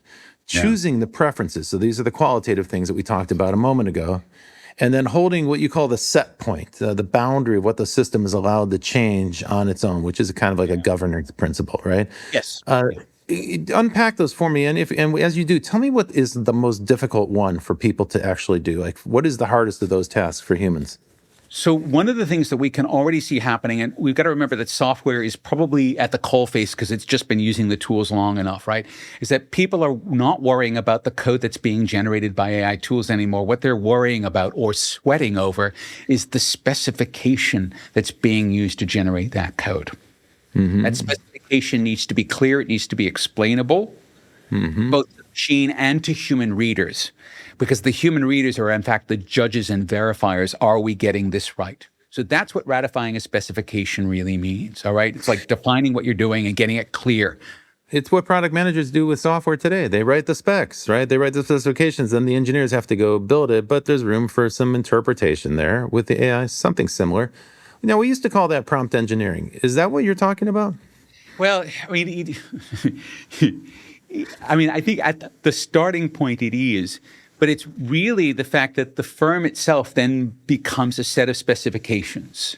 choosing the preferences, so these are the qualitative things that we talked about a moment ago, and then holding what you call the set point, the boundary of what the system is allowed to change on its own, which is kind of like a governance principle, right? Yes. Unpack those for me, and as you do, tell me what is the most difficult one for people to actually do. Like, what is the hardest of those tasks for humans? So one of the things that we can already see happening, and we've got to remember that software is probably at the coalface because it's just been using the tools long enough, right? Is that people are not worrying about the code that's being generated by AI tools anymore. What they're worrying about or sweating over is the specification that's being used to generate that code. That specification needs to be clear. It needs to be explainable, both to the machine and to human readers, because the human readers are, in fact, the judges and verifiers. Are we getting this right? So that's what ratifying a specification really means, all right? It's like defining what you're doing and getting it clear. It's what product managers do with software today. They write the specs, right? They write the specifications, then the engineers have to go build it, but there's room for some interpretation there with the AI, something similar. Now, we used to call that prompt engineering. Is that what you're talking about? Well, I mean, I think at the starting point it is, but it's really the fact that the firm itself then becomes a set of specifications.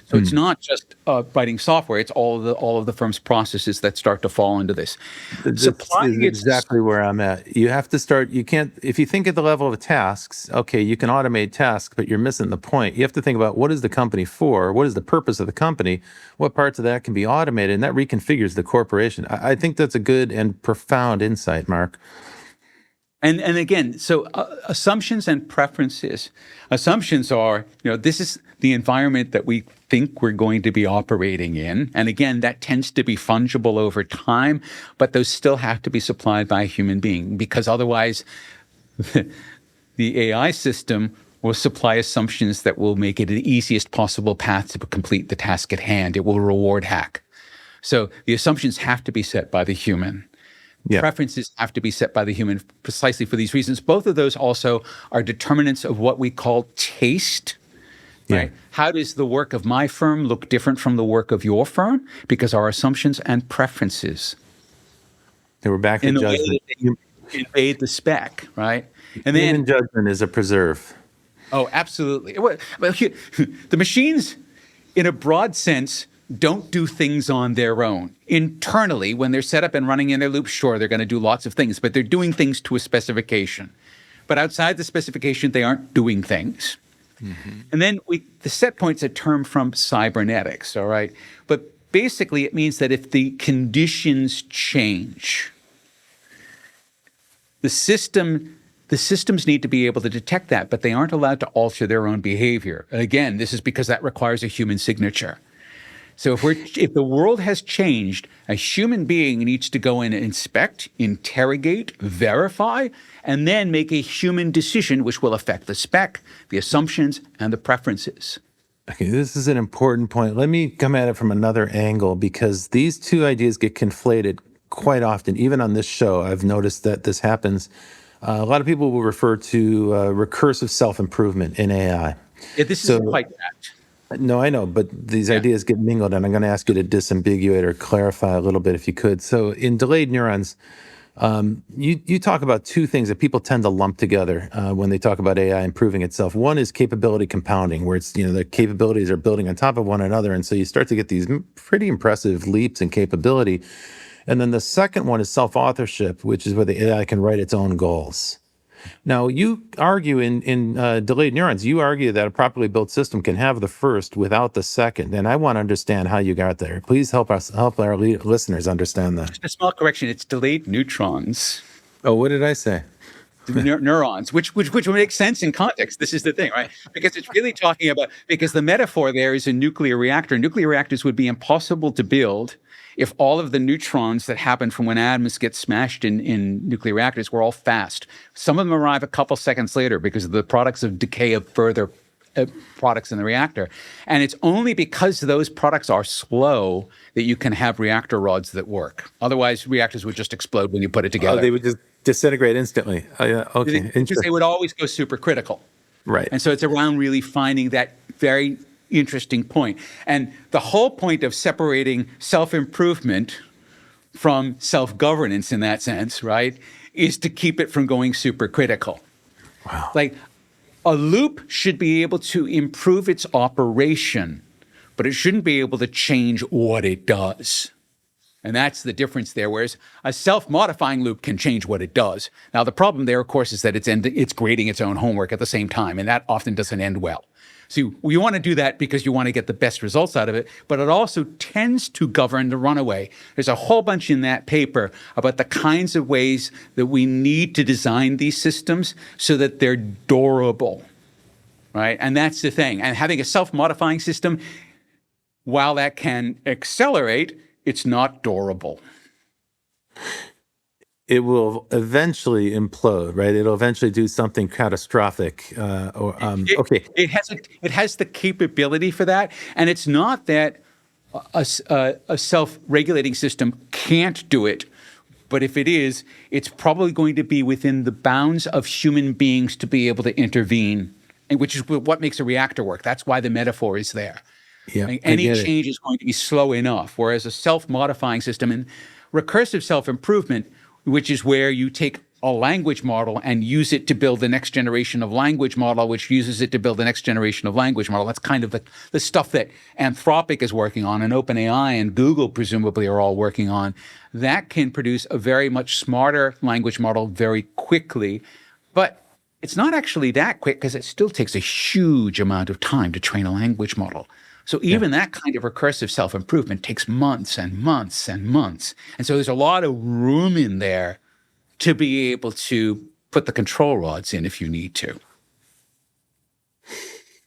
So it's not just writing software; it's all of the firm's processes that start to fall into this. This is exactly where I'm at. You have to start. You can't. If you think at the level of tasks, okay, you can automate tasks, but you're missing the point. You have to think about what is the company for? What is the purpose of the company? What parts of that can be automated, and that reconfigures the corporation. I think that's a good and profound insight, Mark. And again, so assumptions and preferences. Assumptions are, this is the environment that we think we're going to be operating in. And again, that tends to be fungible over time, but those still have to be supplied by a human being, because otherwise the AI system will supply assumptions that will make it the easiest possible path to complete the task at hand. It will reward hack. So the assumptions have to be set by the human. Yeah. Preferences have to be set by the human precisely for these reasons. Both of those also are determinants of what we call taste. Right? Yeah. How does the work of my firm look different from the work of your firm? Because our assumptions and preferences. They were back in judgment. Invade the spec, right? And then human judgment is a preserve. Oh, absolutely. Well, the machines, in a broad sense, don't do things on their own. Internally, when they're set up and running in their loop, sure, they're going to do lots of things, but they're doing things to a specification. But outside the specification, they aren't doing things. Mm-hmm. And then the set point's a term from cybernetics, all right? But basically, it means that if the conditions change, the systems need to be able to detect that, but they aren't allowed to alter their own behavior. And again, this is because that requires a human signature. So if the world has changed, a human being needs to go in and inspect, interrogate, verify, and then make a human decision which will affect the spec, the assumptions, and the preferences. Okay, this is an important point. Let me come at it from another angle, because these two ideas get conflated quite often. Even on this show, I've noticed that this happens. A lot of people will refer to recursive self-improvement in AI. Yeah, this isn't quite that. No, I know, but these ideas get mingled, and I'm going to ask you to disambiguate or clarify a little bit if you could. So in delayed neurons, you talk about two things that people tend to lump together when they talk about AI improving itself. One is capability compounding, where it's, the capabilities are building on top of one another, and so you start to get these pretty impressive leaps in capability. And then the second one is self-authorship, which is where the AI can write its own goals. Now, you argue in delayed neurons, you argue that a properly built system can have the first without the second. And I want to understand how you got there. Please help our listeners understand that. Just a small correction. It's delayed neutrons. Oh, what did I say? Neurons, which would make sense in context. This is the thing, right? Because it's really talking about, because the metaphor there is a nuclear reactor. Nuclear reactors would be impossible to build if all of the neutrons that happen from when atoms get smashed in nuclear reactors were all fast. Some of them arrive a couple seconds later because of the products of decay of further products in the reactor. And it's only because those products are slow that you can have reactor rods that work. Otherwise, reactors would just explode when you put it together. Oh, they would just disintegrate instantly. Yeah, okay. Because they would always go supercritical. Right. And so it's around really finding that very interesting point. And the whole point of separating self-improvement from self-governance in that sense, right, is to keep it from going supercritical. Wow. Like, a loop should be able to improve its operation, but it shouldn't be able to change what it does. And that's the difference there, whereas a self-modifying loop can change what it does. Now, the problem there, of course, is that it's grading its own homework at the same time, and that often doesn't end well. So you want to do that because you want to get the best results out of it, but it also tends to govern the runaway. There's a whole bunch in that paper about the kinds of ways that we need to design these systems so that they're durable, right? And that's the thing. And having a self-modifying system, while that can accelerate, it's not durable. it will eventually implode, right? It'll eventually do something catastrophic. Okay. It has the capability for that, and it's not that a self-regulating system can't do it, but if it is, it's probably going to be within the bounds of human beings to be able to intervene, and which is what makes a reactor work. That's why the metaphor is there. Yeah, Like, any change is going to be slow enough, whereas a self-modifying system and recursive self-improvement, which is where you take a language model and use it to build the next generation of language model, which uses it to build the next generation of language model. That's kind of the stuff that Anthropic is working on and OpenAI and Google presumably are all working on. That can produce a very much smarter language model very quickly. But it's not actually that quick because it still takes a huge amount of time to train a language model. So even that kind of recursive self-improvement takes months and months and months. And so there's a lot of room in there to be able to put the control rods in if you need to.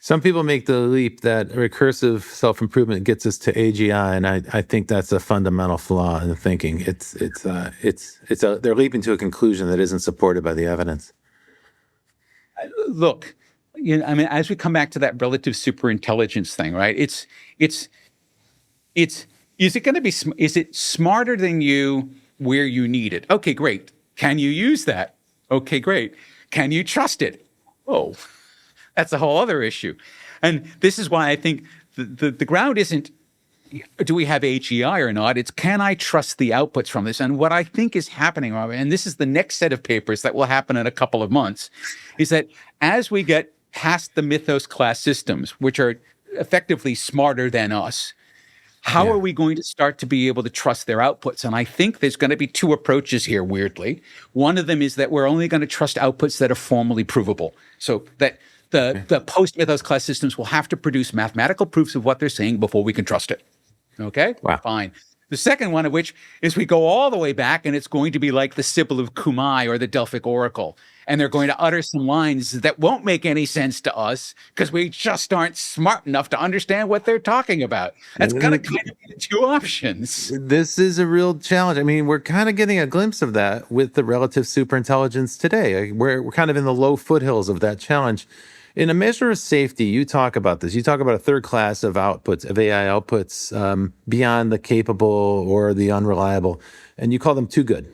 Some people make the leap that recursive self-improvement gets us to AGI, and I think that's a fundamental flaw in the thinking. They're leaping to a conclusion that isn't supported by the evidence. Look, I mean, as we come back to that relative superintelligence thing, right? Is it going to be? Is it smarter than you where you need it? Okay, great. Can you use that? Okay, great. Can you trust it? Oh, that's a whole other issue. And this is why I think the ground isn't, do we have AGI or not? It's, can I trust the outputs from this? And what I think is happening, Robert, and this is the next set of papers that will happen in a couple of months, is that as we get past the Mythos class systems, which are effectively smarter than us, how are we going to start to be able to trust their outputs? And I think there's going to be two approaches here, weirdly. One of them is that we're only going to trust outputs that are formally provable. So that the post-Mythos class systems will have to produce mathematical proofs of what they're saying before we can trust it. Okay? Wow. Fine. The second one of which is we go all the way back, and it's going to be like the Sibyl of Cumae or the Delphic Oracle. And they're going to utter some lines that won't make any sense to us because we just aren't smart enough to understand what they're talking about. That's going to kind of be the two options. This is a real challenge. I mean, we're kind of getting a glimpse of that with the relative superintelligence today. We're kind of in the low foothills of that challenge. In a measure of safety, you talk about this. You talk about a third class of outputs, of AI outputs, beyond the capable or the unreliable, and you call them too good.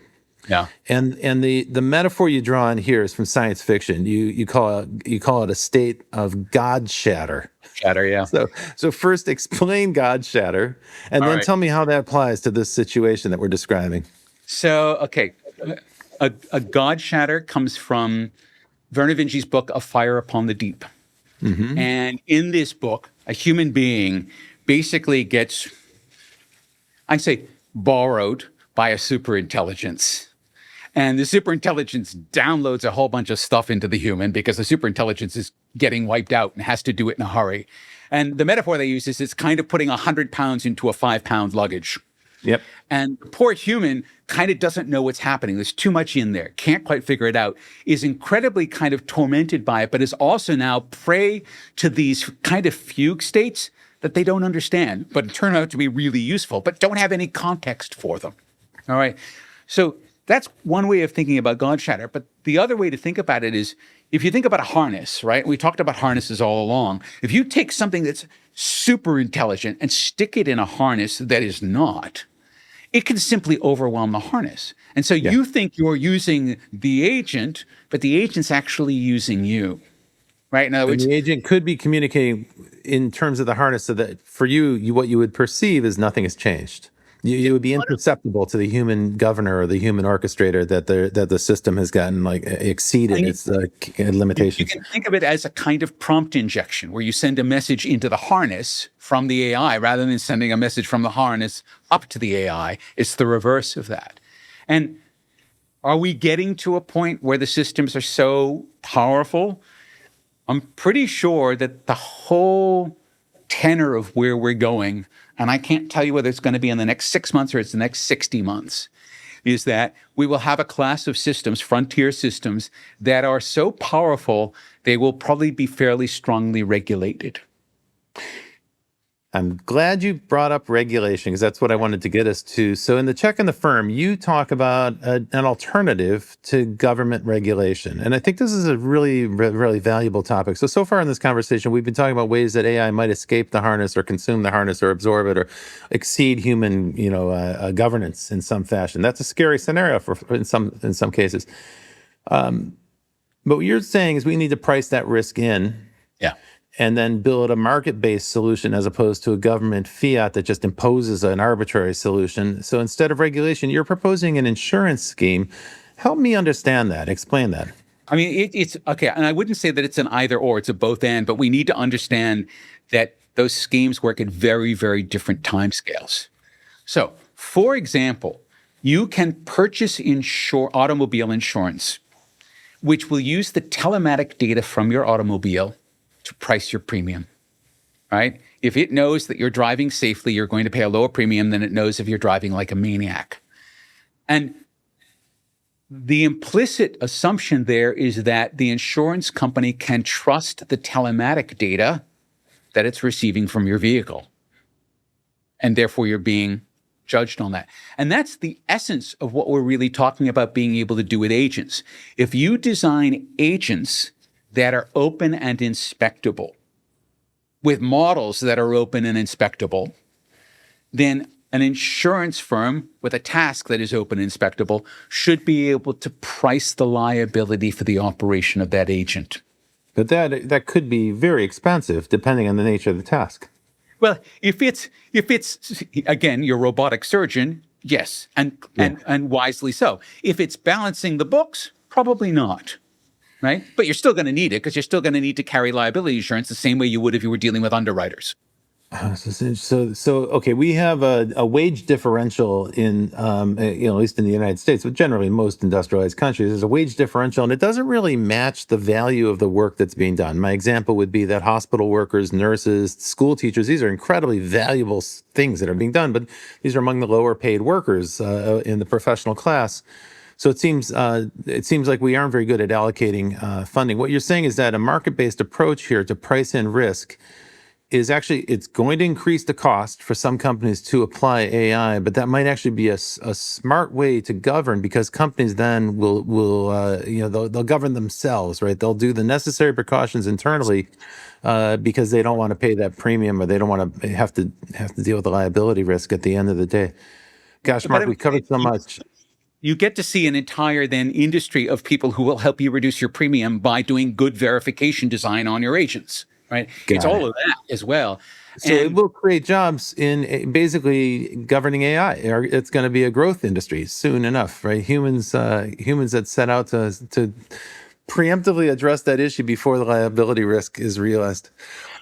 Yeah. And the metaphor you draw on here is from science fiction. You call it a state of God shatter. Shatter, yeah. So first explain God shatter, and then tell me how that applies to this situation that we're describing. So, okay, a God shatter comes from Vernor Vinge's book, A Fire Upon the Deep. Mm-hmm. And in this book, a human being basically gets, I say, borrowed by a superintelligence. And the superintelligence downloads a whole bunch of stuff into the human because the superintelligence is getting wiped out and has to do it in a hurry. And the metaphor they use is it's kind of putting 100 pounds into a 5-pound luggage. Yep. And the poor human kind of doesn't know what's happening. There's too much in there, can't quite figure it out, is incredibly kind of tormented by it, but is also now prey to these kind of fugue states that they don't understand, but turn out to be really useful, but don't have any context for them. All right. So that's one way of thinking about God shatter. But the other way to think about it is if you think about a harness, right? We talked about harnesses all along. If you take something that's super intelligent and stick it in a harness that is not, it can simply overwhelm the harness. And so you think you're using the agent, but the agent's actually using you, right? In other words, the agent could be communicating in terms of the harness so that for you what you would perceive is nothing has changed. It would be imperceptible to the human governor or the human orchestrator that the system has gotten exceeded its limitations. You can think of it as a kind of prompt injection where you send a message into the harness from the AI rather than sending a message from the harness up to the AI. It's the reverse of that. And are we getting to a point where the systems are so powerful? I'm pretty sure that the whole tenor of where we're going, and I can't tell you whether it's going to be in the next 6 months or it's the next 60 months, is that we will have a class of systems, frontier systems, that are so powerful, they will probably be fairly strongly regulated. I'm glad you brought up regulation because that's what I wanted to get us to. So in the Check and the Firm, you talk about an alternative to government regulation. And I think this is a really valuable topic. So far in this conversation, we've been talking about ways that AI might escape the harness or consume the harness or absorb it or exceed human, governance in some fashion. That's a scary scenario in some cases. But what you're saying is we need to price that risk in. Yeah. And then build a market-based solution as opposed to a government fiat that just imposes an arbitrary solution. So instead of regulation, you're proposing an insurance scheme. Help me understand that. Explain that. I mean, it's okay. And I wouldn't say that it's an either or, it's a both and, but we need to understand that those schemes work at very, very different timescales. So, for example, you can purchase automobile insurance, which will use the telematic data from your automobile to price your premium, right? If it knows that you're driving safely, you're going to pay a lower premium than it knows if you're driving like a maniac. And the implicit assumption there is that the insurance company can trust the telematic data that it's receiving from your vehicle. And therefore, you're being judged on that. And that's the essence of what we're really talking about being able to do with agents. If you design agents that are open and inspectable, with models that are open and inspectable, then an insurance firm with a task that is open and inspectable should be able to price the liability for the operation of that agent. But that could be very expensive depending on the nature of the task. Well, if it's again, your robotic surgeon, yes, and wisely so. If it's balancing the books, probably not. Right? But you're still going to need it because you're still going to need to carry liability insurance the same way you would if you were dealing with underwriters. So okay, we have a wage differential in, at least in the United States, but generally in most industrialized countries, there's a wage differential, and it doesn't really match the value of the work that's being done. My example would be that hospital workers, nurses, school teachers, these are incredibly valuable things that are being done, but these are among the lower paid workers in the professional class. So it seems like we aren't very good at allocating funding. What you're saying is that a market-based approach here to price in risk is actually, it's going to increase the cost for some companies to apply AI, but that might actually be a smart way to govern, because companies then will they'll govern themselves, right? They'll do the necessary precautions internally because they don't want to pay that premium, or they don't want to have to deal with the liability risk at the end of the day. Gosh, Mark, we covered so much. You get to see an entire then industry of people who will help you reduce your premium by doing good verification design on your agents, right? It's all of that as well. So it will create jobs in basically governing AI. It's going to be a growth industry soon enough, right? Humans that set out to preemptively address that issue before the liability risk is realized.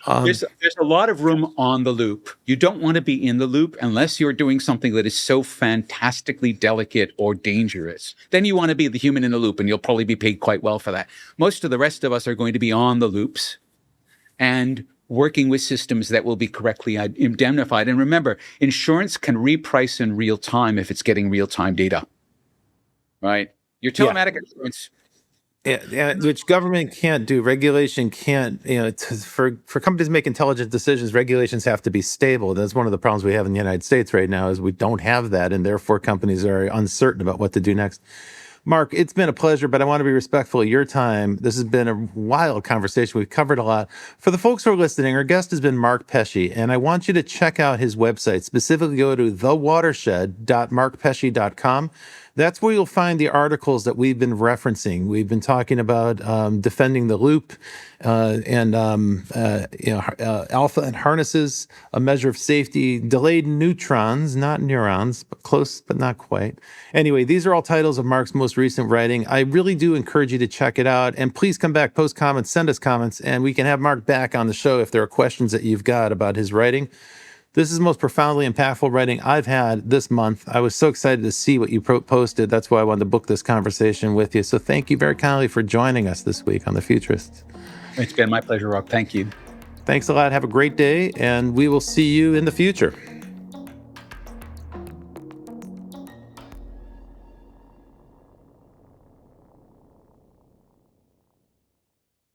There's a lot of room on the loop. You don't want to be in the loop unless you're doing something that is so fantastically delicate or dangerous. Then you want to be the human in the loop, and you'll probably be paid quite well for that. Most of the rest of us are going to be on the loops and working with systems that will be correctly indemnified. And remember, insurance can reprice in real time if it's getting real-time data, right? Your telematic insurance... Yeah, which government can't do. Regulation can't, for companies to make intelligent decisions, regulations have to be stable. That's one of the problems we have in the United States right now, is we don't have that, and therefore companies are uncertain about what to do next. Mark, it's been a pleasure, but I want to be respectful of your time. This has been a wild conversation. We've covered a lot. For the folks who are listening, our guest has been Mark Pesce, and I want you to check out his website. Specifically, go to thewatershed.markpesce.com. That's where you'll find the articles that we've been referencing. We've been talking about defending the loop and alpha and harnesses, a measure of safety, delayed neutrons, not neurons, but close, but not quite. Anyway, these are all titles of Mark's most recent writing. I really do encourage you to check it out. And please come back, post comments, send us comments, and we can have Mark back on the show if there are questions that you've got about his writing. This is the most profoundly impactful writing I've had this month. I was so excited to see what you posted. That's why I wanted to book this conversation with you. So thank you very kindly for joining us this week on The Futurists. It's been my pleasure, Rob. Thank you. Thanks a lot. Have a great day, and we will see you in the future.